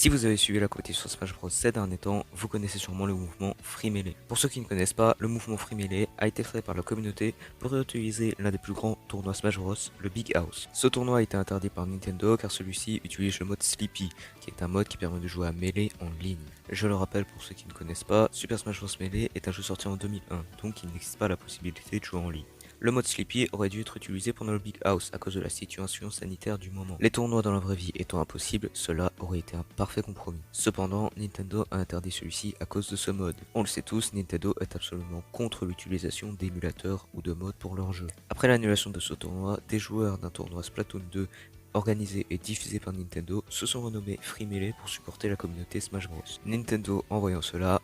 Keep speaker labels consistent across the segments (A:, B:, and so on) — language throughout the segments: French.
A: Si vous avez suivi la compétition Smash Bros ces derniers temps, vous connaissez sûrement le mouvement Free Melee. Pour ceux qui ne connaissent pas, le mouvement Free Melee a été créé par la communauté pour réutiliser l'un des plus grands tournois Smash Bros, le Big House. Ce tournoi a été interdit par Nintendo car celui-ci utilise le mode Sleepy, qui est un mode qui permet de jouer à Melee en ligne. Je le rappelle pour ceux qui ne connaissent pas, Super Smash Bros Melee est un jeu sorti en 2001, donc il n'existe pas la possibilité de jouer en ligne. Le mode Sleepy aurait dû être utilisé pendant le Big House à cause de la situation sanitaire du moment. Les tournois dans la vraie vie étant impossibles, cela aurait été un parfait compromis. Cependant, Nintendo a interdit celui-ci à cause de ce mode. On le sait tous, Nintendo est absolument contre l'utilisation d'émulateurs ou de modes pour leurs jeux. Après l'annulation de ce tournoi, des joueurs d'un tournoi Splatoon 2 organisé et diffusé par Nintendo se sont renommés Free Melee pour supporter la communauté Smash Bros. Nintendo, en voyant cela,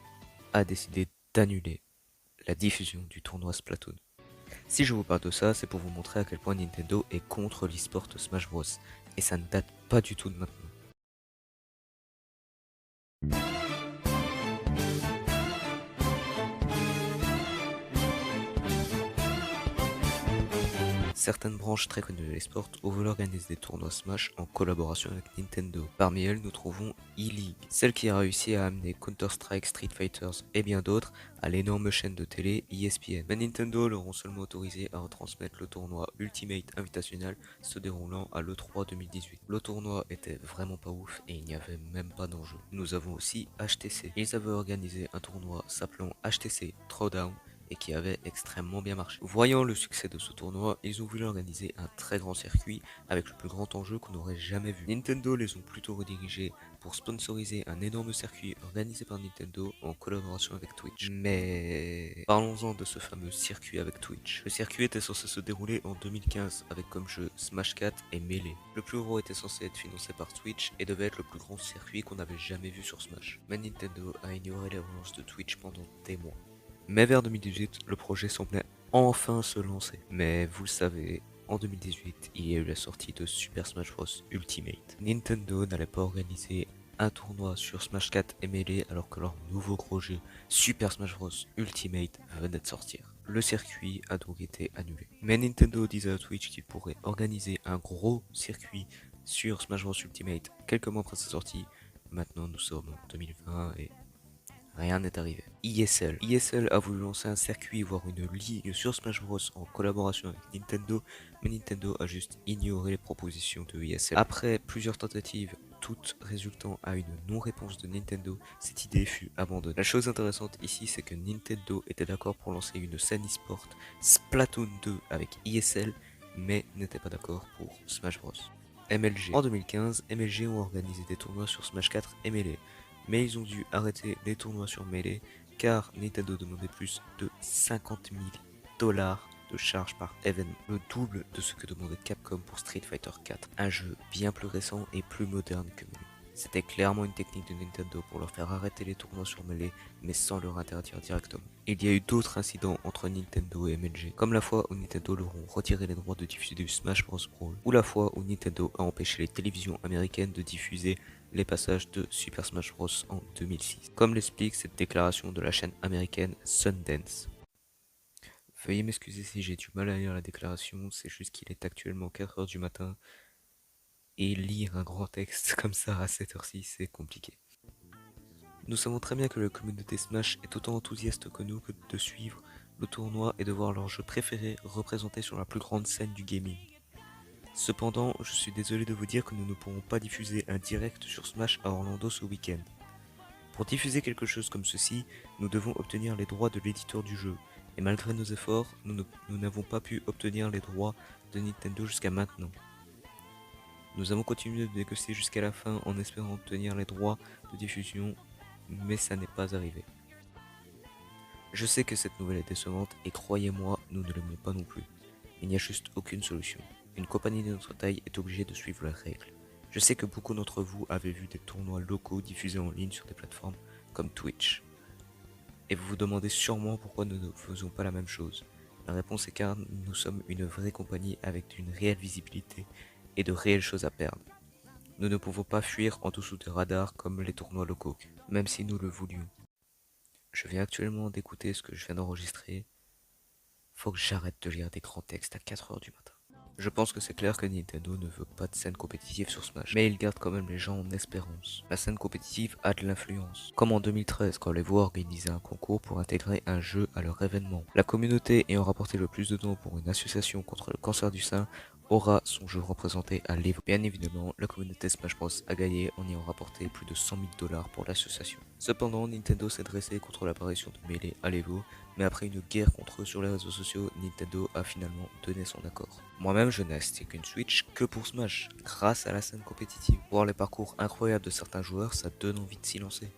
A: a décidé d'annuler la diffusion du tournoi Splatoon. Si je vous parle de ça, c'est pour vous montrer à quel point Nintendo est contre l'e-sport Smash Bros. Et ça ne date pas du tout de maintenant. Certaines branches très connues de l'esport ont voulu organiser des tournois Smash en collaboration avec Nintendo. Parmi elles, nous trouvons E-League, celle qui a réussi à amener Counter-Strike, Street Fighters et bien d'autres à l'énorme chaîne de télé ESPN. Mais Nintendo leur ont seulement autorisé à retransmettre le tournoi Ultimate Invitational se déroulant à l'E3 2018. Le tournoi était vraiment pas ouf et il n'y avait même pas d'enjeu. Nous avons aussi HTC. Ils avaient organisé un tournoi s'appelant HTC Throwdown et qui avait extrêmement bien marché. Voyant le succès de ce tournoi, ils ont voulu organiser un très grand circuit avec le plus grand enjeu qu'on aurait jamais vu. Nintendo les ont plutôt redirigés pour sponsoriser un énorme circuit organisé par Nintendo en collaboration avec Twitch. Mais parlons-en de ce fameux circuit avec Twitch. Le circuit était censé se dérouler en 2015 avec comme jeu Smash 4 et Melee. Le plus gros était censé être financé par Twitch et devait être le plus grand circuit qu'on avait jamais vu sur Smash. Mais Nintendo a ignoré les relances de Twitch pendant des mois. Mais vers 2018, le projet semblait enfin se lancer. Mais vous le savez, en 2018, il y a eu la sortie de Super Smash Bros Ultimate. Nintendo n'allait pas organiser un tournoi sur Smash 4 et Melee alors que leur nouveau gros jeu Super Smash Bros Ultimate venait de sortir. Le circuit a donc été annulé. Mais Nintendo disait à Twitch qu'il pourrait organiser un gros circuit sur Smash Bros Ultimate quelques mois après sa sortie. Maintenant nous sommes en 2020 et rien n'est arrivé. ESL. ESL a voulu lancer un circuit, voire une ligue sur Smash Bros en collaboration avec Nintendo, mais Nintendo a juste ignoré les propositions de ESL. Après plusieurs tentatives, toutes résultant à une non-réponse de Nintendo, cette idée fut abandonnée. La chose intéressante ici, c'est que Nintendo était d'accord pour lancer une scène e-sport Splatoon 2 avec ESL, mais n'était pas d'accord pour Smash Bros. MLG. En 2015, MLG ont organisé des tournois sur Smash 4 et Melee, mais ils ont dû arrêter les tournois sur Melee car Nintendo demandait plus de 50 000 dollars de charge par événement, le double de ce que demandait Capcom pour Street Fighter 4, un jeu bien plus récent et plus moderne que Melee. C'était clairement une technique de Nintendo pour leur faire arrêter les tournois sur Melee, mais sans leur interdire directement. Il y a eu d'autres incidents entre Nintendo et MLG, comme la fois où Nintendo leur ont retiré les droits de diffuser du Smash Bros Brawl, ou la fois où Nintendo a empêché les télévisions américaines de diffuser les passages de Super Smash Bros en 2006, comme l'explique cette déclaration de la chaîne américaine Sundance. Veuillez m'excuser si j'ai du mal à lire la déclaration, c'est juste qu'il est actuellement 4h du matin et lire un grand texte comme ça à cette heure-ci, c'est compliqué. Nous savons très bien que la communauté Smash est autant enthousiaste que nous que de suivre le tournoi et de voir leur jeu préféré représenté sur la plus grande scène du gaming. Cependant, je suis désolé de vous dire que nous ne pourrons pas diffuser un direct sur Smash à Orlando ce week-end. Pour diffuser quelque chose comme ceci, nous devons obtenir les droits de l'éditeur du jeu, et malgré nos efforts, nous n'avons pas pu obtenir les droits de Nintendo jusqu'à maintenant. Nous avons continué de négocier jusqu'à la fin en espérant obtenir les droits de diffusion, mais ça n'est pas arrivé. Je sais que cette nouvelle est décevante et croyez-moi, nous ne l'aimons pas non plus. Il n'y a juste aucune solution. Une compagnie de notre taille est obligée de suivre les règles. Je sais que beaucoup d'entre vous avez vu des tournois locaux diffusés en ligne sur des plateformes comme Twitch. Et vous vous demandez sûrement pourquoi nous ne faisons pas la même chose. La réponse est car nous sommes une vraie compagnie avec une réelle visibilité et de réelles choses à perdre. Nous ne pouvons pas fuir en dessous des radars comme les tournois locaux, même si nous le voulions. Je viens actuellement d'écouter ce que je viens d'enregistrer. Faut que j'arrête de lire des grands textes à 4h du matin. Je pense que c'est clair que Nintendo ne veut pas de scène compétitive sur Smash, mais il garde quand même les gens en espérance. La scène compétitive a de l'influence, comme en 2013 quand les voix organisaient un concours pour intégrer un jeu à leur événement. La communauté ayant rapporté le plus de dons pour une association contre le cancer du sein aura son jeu représenté à l'Evo. Bien évidemment, la communauté Smash Bros a gagné en ayant rapporté plus de 100 000 $ pour l'association. Cependant, Nintendo s'est dressé contre l'apparition de Melee à l'Evo, mais après une guerre contre eux sur les réseaux sociaux, Nintendo a finalement donné son accord. Moi-même, je n'ai acheté qu'une Switch que pour Smash, grâce à la scène compétitive. Voir les parcours incroyables de certains joueurs, ça donne envie de s'y lancer.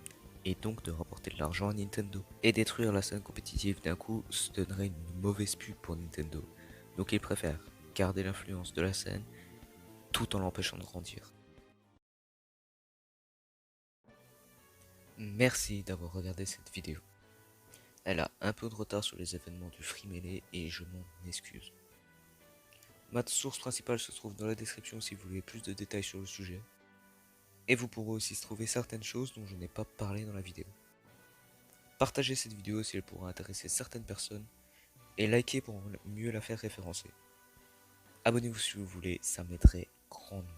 A: Et donc de rapporter de l'argent à Nintendo. Et détruire la scène compétitive d'un coup, se donnerait une mauvaise pub pour Nintendo. Donc ils préfèrent garder l'influence de la scène, tout en l'empêchant de grandir. Merci d'avoir regardé cette vidéo. Elle a un peu de retard sur les événements du Free Melee et je m'en excuse. Ma source principale se trouve dans la description si vous voulez plus de détails sur le sujet. Et vous pourrez aussi trouver certaines choses dont je n'ai pas parlé dans la vidéo. Partagez cette vidéo si elle pourra intéresser certaines personnes et likez pour mieux la faire référencer. Abonnez-vous si vous voulez, ça m'aiderait grandement.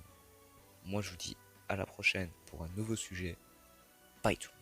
A: Moi je vous dis à la prochaine pour un nouveau sujet. Bye tout le monde.